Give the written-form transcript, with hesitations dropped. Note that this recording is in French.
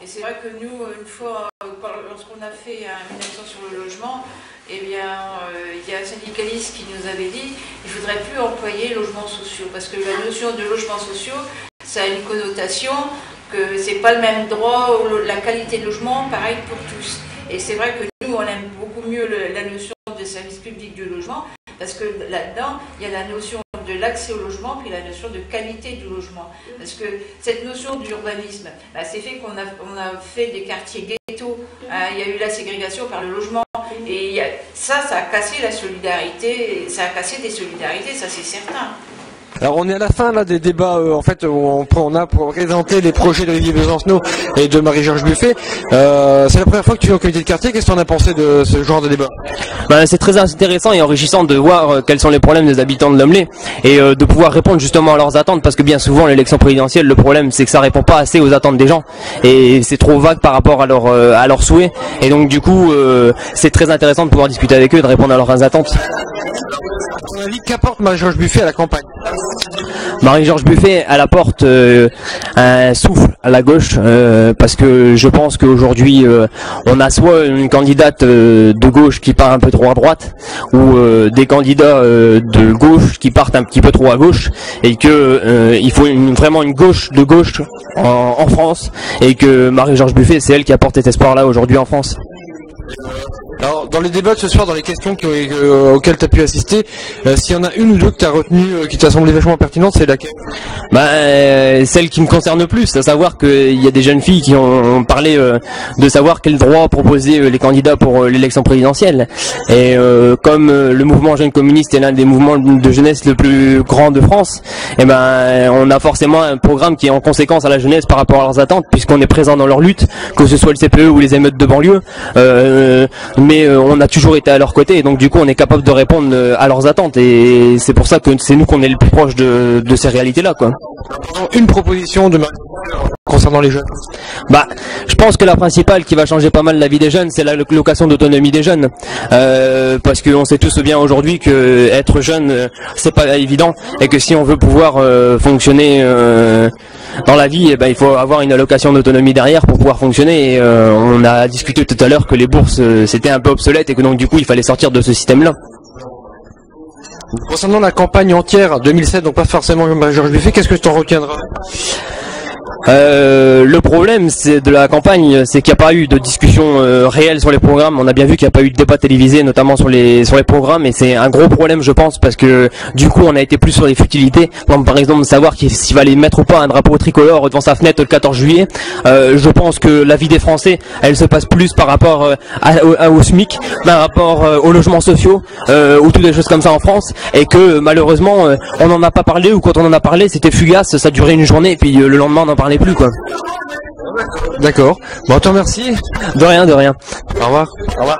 Et c'est vrai que nous, une fois, lorsqu'on a fait une action sur le logement, eh bien, il y a un syndicaliste qui nous avait dit qu'il ne faudrait plus employer logements sociaux, parce que la notion de logements sociaux, ça a une connotation que c'est pas le même droit, la qualité de logement, pareil pour tous. Et c'est vrai que nous, on aime beaucoup mieux la notion de service public du logement, parce que là-dedans, il y a la notion de l'accès au logement, puis la notion de qualité du logement. Parce que cette notion d'urbanisme, bah, c'est fait qu'on a fait des quartiers ghettos, il y a eu la ségrégation par le logement, et ça a cassé la solidarité, ça a cassé des solidarités, ça c'est certain. Alors on est à la fin là des débats en fait où on a présenté les projets d'Olivier Besancenot et de Marie-Georges Buffet. C'est la première fois que tu es au comité de quartier, qu'est-ce que tu en as pensé de ce genre de débat? C'est très intéressant et enrichissant de voir quels sont les problèmes des habitants de Lumley et de pouvoir répondre justement à leurs attentes, parce que bien souvent l'élection présidentielle, le problème c'est que ça répond pas assez aux attentes des gens et c'est trop vague par rapport à leurs souhaits, et donc du coup c'est très intéressant de pouvoir discuter avec eux et de répondre à leurs attentes. À ton avis, qu'apporte Marie-Georges Buffet à la campagne? Marie-Georges Buffet, elle apporte un souffle à la gauche, parce que je pense qu'aujourd'hui on a soit une candidate de gauche qui part un peu trop à droite, ou des candidats de gauche qui partent un petit peu trop à gauche, et que il faut vraiment une gauche de gauche en France, et que Marie-Georges Buffet, c'est elle qui apporte cet espoir-là aujourd'hui en France. Alors, dans les débats de ce soir, dans les questions auxquelles tu as pu assister, s'il y en a une ou deux que tu as retenues, qui t'a semblé vachement pertinente, c'est laquelle? Celle qui me concerne le plus, à savoir qu'il y a des jeunes filles qui ont parlé de savoir quel droit proposer les candidats pour l'élection présidentielle. Et comme le mouvement jeune communiste est l'un des mouvements de jeunesse le plus grand de France, on a forcément un programme qui est en conséquence à la jeunesse par rapport à leurs attentes, puisqu'on est présent dans leur lutte, que ce soit le CPE ou les émeutes de banlieue. Mais on a toujours été à leur côté, et donc du coup on est capable de répondre à leurs attentes, et c'est pour ça que c'est nous qu'on est le plus proche de ces réalités-là, quoi. Une proposition de concernant les jeunes? Je pense que la principale qui va changer pas mal la vie des jeunes, c'est la location d'autonomie des jeunes, parce qu'on sait tous bien aujourd'hui que être jeune c'est pas évident, et que si on veut pouvoir fonctionner dans la vie, il faut avoir une allocation d'autonomie derrière pour pouvoir fonctionner, et on a discuté tout à l'heure que les bourses c'était un peu obsolète, et que donc du coup il fallait sortir de ce système-là. Concernant la campagne entière 2007, donc pas forcément Marie-Georges Buffet, qu'est-ce que tu en retiendras? Le problème de la campagne, c'est qu'il n'y a pas eu de discussion réelle sur les programmes. On a bien vu qu'il n'y a pas eu de débat télévisé, notamment sur les programmes, et c'est un gros problème, je pense, parce que du coup on a été plus sur les futilités, comme par exemple de savoir s'il fallait mettre ou pas un drapeau tricolore devant sa fenêtre le 14 juillet. Je pense que la vie des Français, elle se passe plus par rapport au SMIC, par rapport aux logements sociaux, ou toutes des choses comme ça en France, et que malheureusement on n'en a pas parlé, ou quand on en a parlé c'était fugace, ça durait une journée, et puis le lendemain on n'en parlait plus, quoi. D'accord. Bon, te remercie. De rien, de rien. Au revoir. Au revoir.